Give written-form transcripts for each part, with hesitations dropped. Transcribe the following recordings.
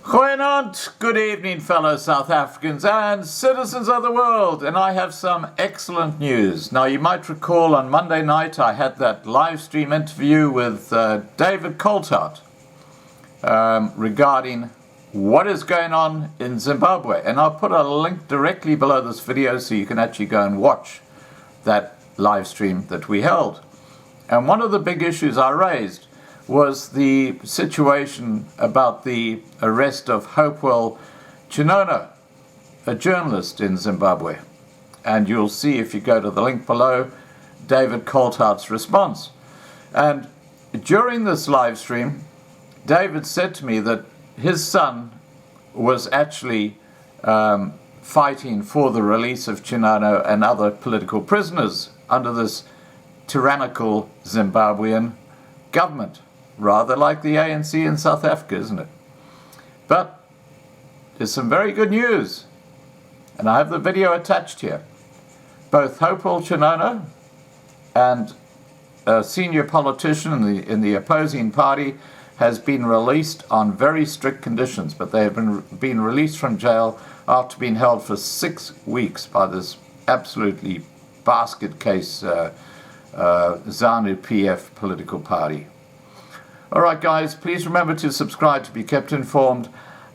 Goeienaand, good evening fellow South Africans and citizens of the world, and I have some excellent news. Now you might recall on Monday night I had that live stream interview with David Coltart regarding what is going on in Zimbabwe, and I'll put a link directly below this video so you can actually go and watch that live stream that we held. And one of the big issues I raised was the situation about the arrest of Hopewell Chin'ono, a journalist in Zimbabwe. And you'll see, if you go to the link below, David Coltart's response. And during this live stream, David said to me that his son was actually fighting for the release of Chin'ono and other political prisoners under this tyrannical Zimbabwean government. Rather like the ANC in South Africa, isn't it? But there's some very good news, and I have the video attached here. Both Hopewell Chin'ono and a senior politician in the opposing party has been released on very strict conditions, but they have been released from jail after being held for 6 weeks by this absolutely basket case ZANU-PF political party. All right, guys, please remember to subscribe to be kept informed.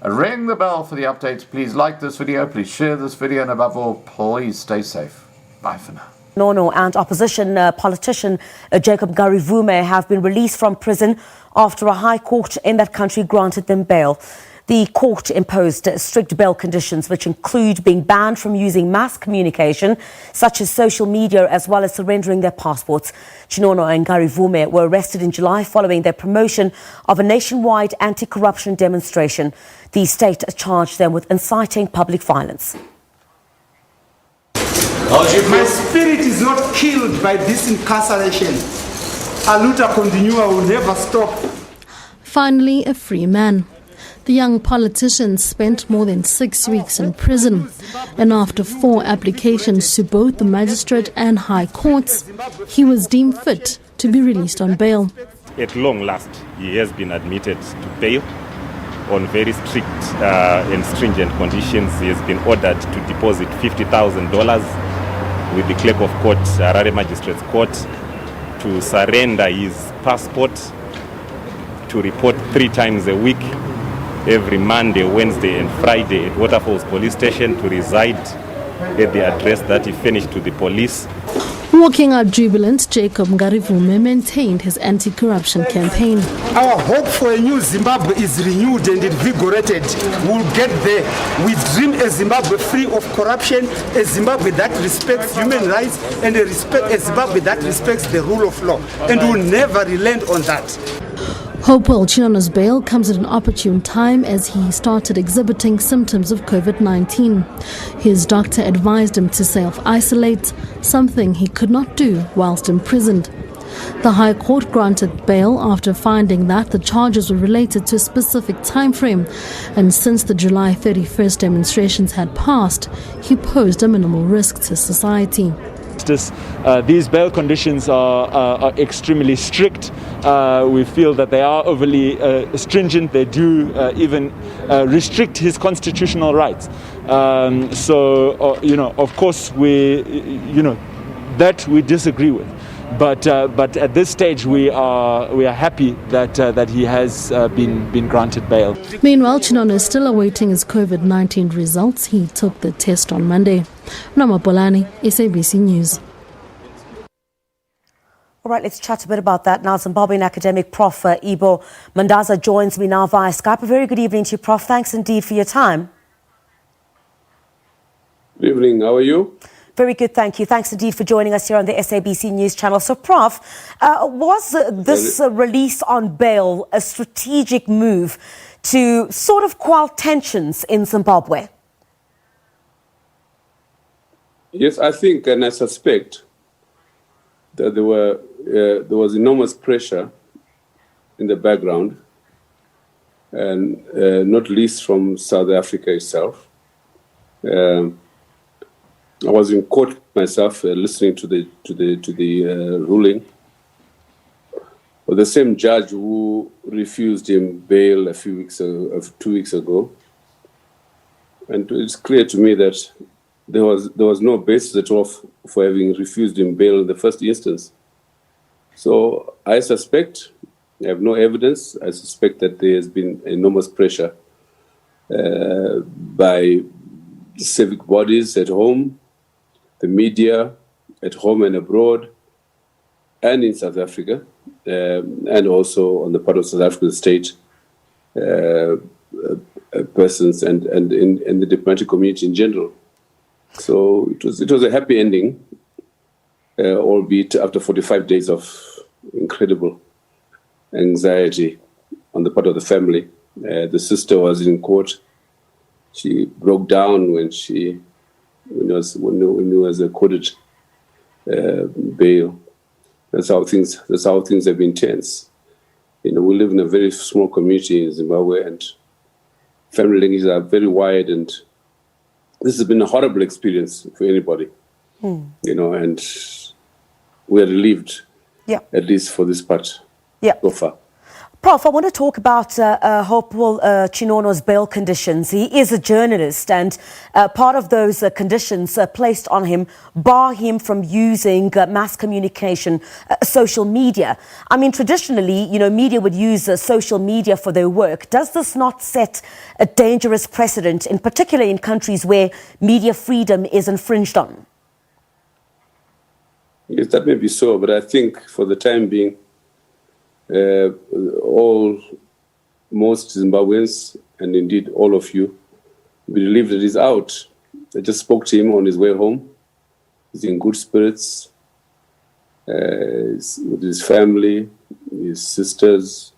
Ring the bell for the updates. Please like this video. Please share this video. And above all, please stay safe. Bye for now. Chin'ono and opposition politician Jacob Ngarivhume have been released from prison after a high court in that country granted them bail. The court imposed strict bail conditions, which include being banned from using mass communication, such as social media, as well as surrendering their passports. Chin'ono and Ngarivhume were arrested in July following their promotion of a nationwide anti-corruption demonstration. The state charged them with inciting public violence. My spirit is not killed by this incarceration. A luta continua will never stop. Finally, a free man. The young politician spent more than 6 weeks in prison, and after 4 applications to both the magistrate and high courts, he was deemed fit to be released on bail. At long last, he has been admitted to bail on very strict and stringent conditions. He has been ordered to deposit $50,000 with the clerk of court, Harare Magistrates Court, to surrender his passport, to report 3 times a week, every Monday, Wednesday and Friday at Waterfalls Police Station, to reside at the address that he furnished to the police. Walking out jubilant, Jacob Ngarivhume maintained his anti-corruption campaign. Our hope for a new Zimbabwe is renewed and invigorated. We'll get there. We dream a Zimbabwe free of corruption, a Zimbabwe that respects human rights, and a Zimbabwe that respects the rule of law. And we'll never relent on that. Hopewell Chin'ono's bail comes at an opportune time as he started exhibiting symptoms of COVID-19. His doctor advised him to self-isolate, something he could not do whilst imprisoned. The High Court granted bail after finding that the charges were related to a specific time frame, and since the July 31st demonstrations had passed, he posed a minimal risk to society. These bail conditions are extremely strict. We feel that they are overly stringent. They do even restrict his constitutional rights. Of course, that we disagree with. But at this stage, we are happy that he has been granted bail. Meanwhile, Chin'ono is still awaiting his COVID-19 results. He took the test on Monday. Nama Polani, SABC News. All right, let's chat a bit about that now. Zimbabwean academic Prof. Ibo Mandaza joins me now via Skype. A very good evening to you, Prof. Thanks indeed for your time. Good evening. How are you? Very good, thank you. Thanks indeed for joining us here on the SABC News channel. So, Prof, was this release on bail a strategic move to sort of quell tensions in Zimbabwe? Yes, I think and I suspect that there was enormous pressure in the background, and not least from South Africa itself. I was in court myself, listening to the ruling or the same judge who refused him bail 2 weeks ago. And it's clear to me that there was no basis at all for having refused him bail in the first instance. So I suspect, I have no evidence, I suspect that there has been enormous pressure by civic bodies at home, the media at home and abroad, and in South Africa, and also on the part of South African state persons and in the diplomatic community in general. So it was a happy ending, albeit after 45 days of incredible anxiety on the part of the family. The sister was in court. She broke down when he was accorded bail. That's how things have been tense. We live in a very small community in Zimbabwe, and family linkages are very wide, and this has been a horrible experience for anybody. And we are relieved, at least for this part so far. Prof, I want to talk about Hopewell Chin'ono's bail conditions. He is a journalist, and part of those conditions placed on him bar him from using mass communication, social media. I mean, traditionally, media would use social media for their work. Does this not set a dangerous precedent, in particular in countries where media freedom is infringed on? Yes, that may be so, but I think for the time being, most Zimbabweans, and indeed all of you, believe that he's out. I just spoke to him on his way home. He's in good spirits with his family, his sisters,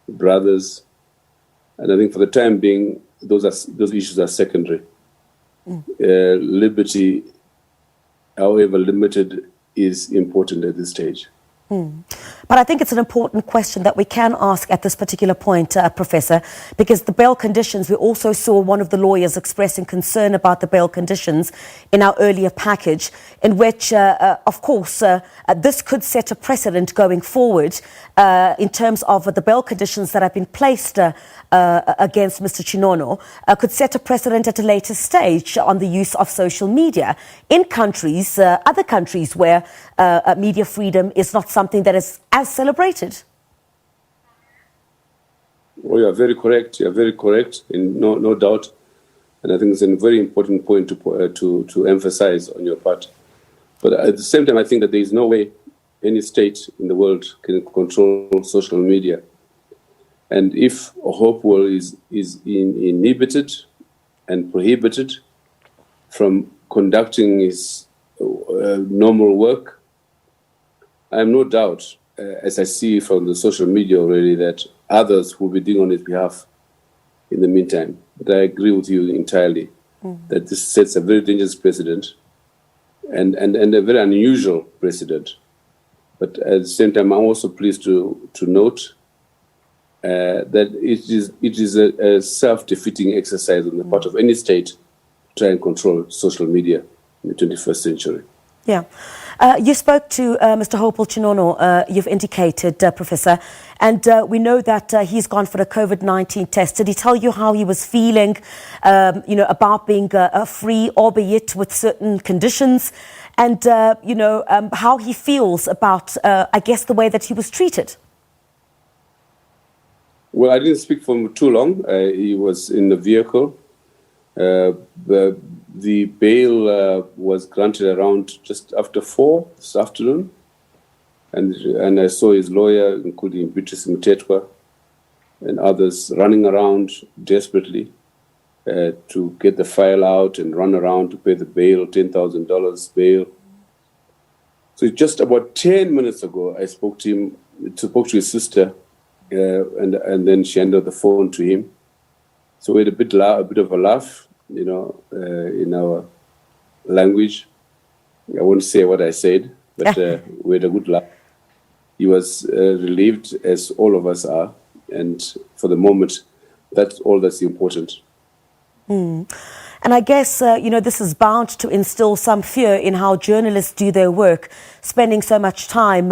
brothers, and I think for the time being, those issues are secondary. Liberty, however limited, is important at this stage. But I think it's an important question that we can ask at this particular point, Professor, because the bail conditions, we also saw one of the lawyers expressing concern about the bail conditions in our earlier package, in which, of course, this could set a precedent going forward in terms of the bail conditions that have been placed against Mr. Chin'ono, could set a precedent at a later stage on the use of social media in countries, other countries where media freedom is not something that is as celebrated. Well, you are very correct. You are very correct, no doubt. And I think it's a very important point to emphasize on your part. But at the same time, I think that there is no way any state in the world can control social media. And if Hopewell is inhibited and prohibited from conducting his normal work, I have no doubt, as I see from the social media already, that others will be doing on his behalf in the meantime. But I agree with you entirely that this sets a very dangerous precedent and a very unusual precedent. But at the same time, I'm also pleased to note that it is a self-defeating exercise on the part of any state to try and control social media in the 21st century. Yeah. You spoke to Mr. Hopewell Chin'ono, you've indicated, Professor, and we know that he's gone for a COVID-19 test. Did he tell you how he was feeling, about being free, albeit with certain conditions, and, how he feels about, I guess, the way that he was treated? Well, I didn't speak for him too long. He was in the vehicle. The bail was granted around just after 4 this afternoon, and I saw his lawyer, including Beatrice Mtetwa and others, running around desperately to get the file out and run around to pay the bail, $10,000 bail. So just about 10 minutes ago, I spoke to his sister, and then she handed the phone to him. So we had a bit of a laugh, in our language. I won't say what I said, but we had a good laugh. He was relieved, as all of us are, and for the moment, that's all that's important. And I guess, this is bound to instill some fear in how journalists do their work, spending so much time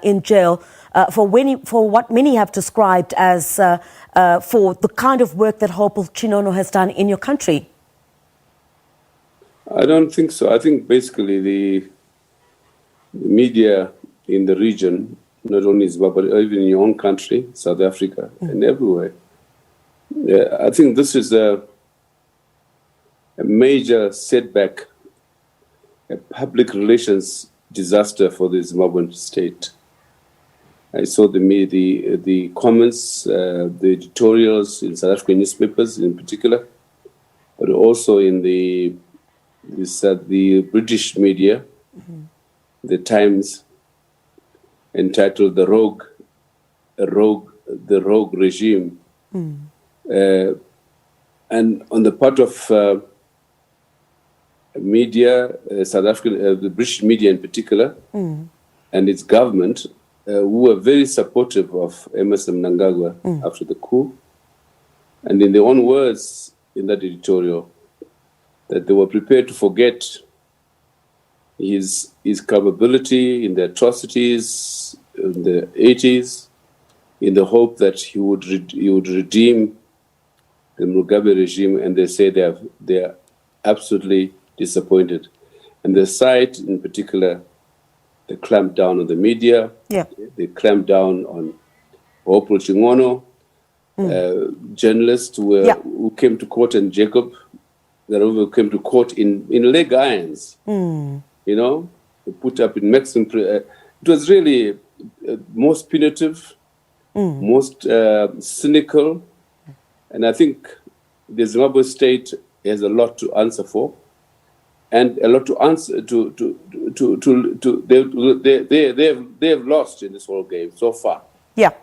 in jail. for what many have described as for the kind of work that Hopewell Chin'ono has done in your country? I don't think so. I think basically the media in the region, not only Zimbabwe, but even in your own country, South Africa, and everywhere, I think this is a major setback, a public relations disaster for the Zimbabwean state. I saw the comments, the editorials in South African newspapers in particular, but also in the British media, the Times, entitled "The Rogue Regime," and on the part of media, South African, the British media in particular, and its government, who were very supportive of Emmerson Mnangagwa after the coup, and in their own words in that editorial, that they were prepared to forget his culpability in the atrocities in the 80s, in the hope that he would redeem the Mugabe regime, and they say they are absolutely disappointed. And the site in particular, they clamped down on the media. Yeah. They clamped down on Hopewell Chin'ono, journalists who came to court, and Jacob Ngarivhume came to court in leg irons. You know, put up in Mexican. It was really most punitive, most cynical, and I think the Zimbabwe state has a lot to answer for, and a lot to answer they have lost in this whole game so far. Yeah,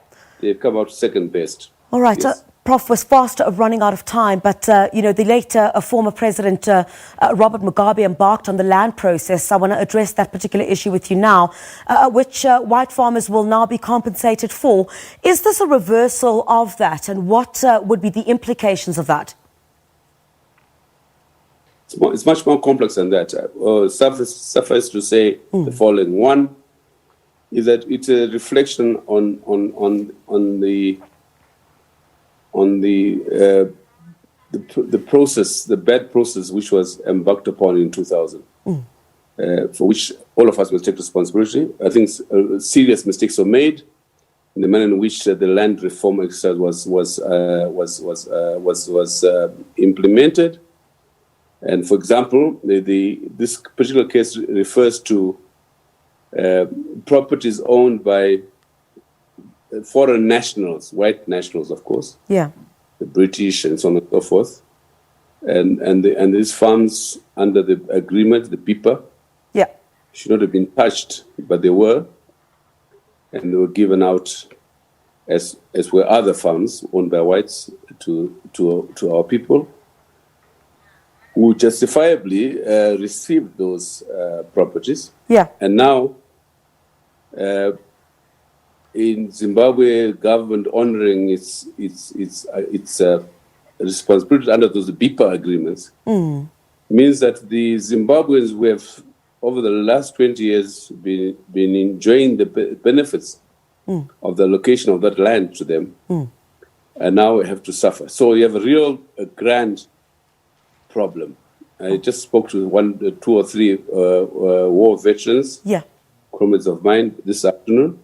they've come out second best. All right. Yes. Prof, was fast running out of time, but, the late former President Robert Mugabe embarked on the land process. I want to address that particular issue with you now, which white farmers will now be compensated for. Is this a reversal of that, and what would be the implications of that? It's much more complex than that. Suffice to say the following. One is that it's a reflection on the process, the bad process which was embarked upon in 2000, for which all of us must take responsibility. I think serious mistakes were made in the manner in which the land reform exercise was implemented. And for example, this particular case refers to properties owned by foreign nationals, white nationals, of course. Yeah. The British and so on and so forth. And these farms under the agreement, the PIPA, should not have been touched, but they were. And they were given out as were other farms owned by whites to our people, who justifiably received those properties. Yeah. And now, in Zimbabwe, government honoring its responsibility under those BIPA agreements means that the Zimbabweans who have, over the last 20 years, been enjoying the benefits of the allocation of that land to them, and now have to suffer. So you have a grand problem. I just spoke to 2 or 3 war veterans, comrades of mine, this afternoon.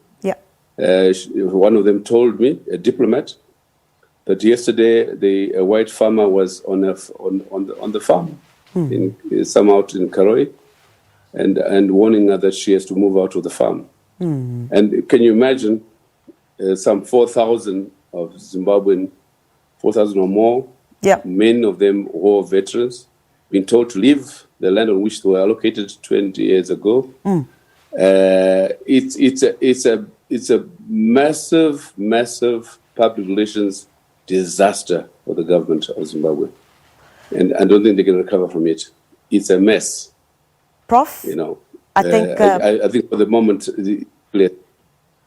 One of them told me, a diplomat, that yesterday a white farmer was on the farm, some out in Karoi, and warning her that she has to move out of the farm. And can you imagine some 4,000 of Zimbabwean, 4,000 or more, many of them war veterans, being told to leave the land on which they were allocated 20 years ago. It's a massive public relations disaster for the government of Zimbabwe, and I don't think they can recover from it. It's a mess, Prof. I think for the moment,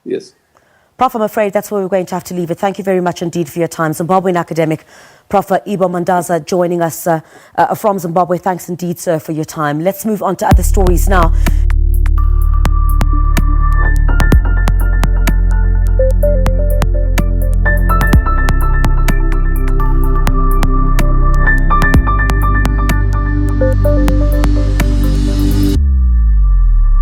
yes. Prof, I'm afraid that's where we're going to have to leave it. Thank you very much indeed for your time. Zimbabwean academic, Prof. Ibo Mandaza, joining us from Zimbabwe. Thanks indeed, sir, for your time. Let's move on to other stories now.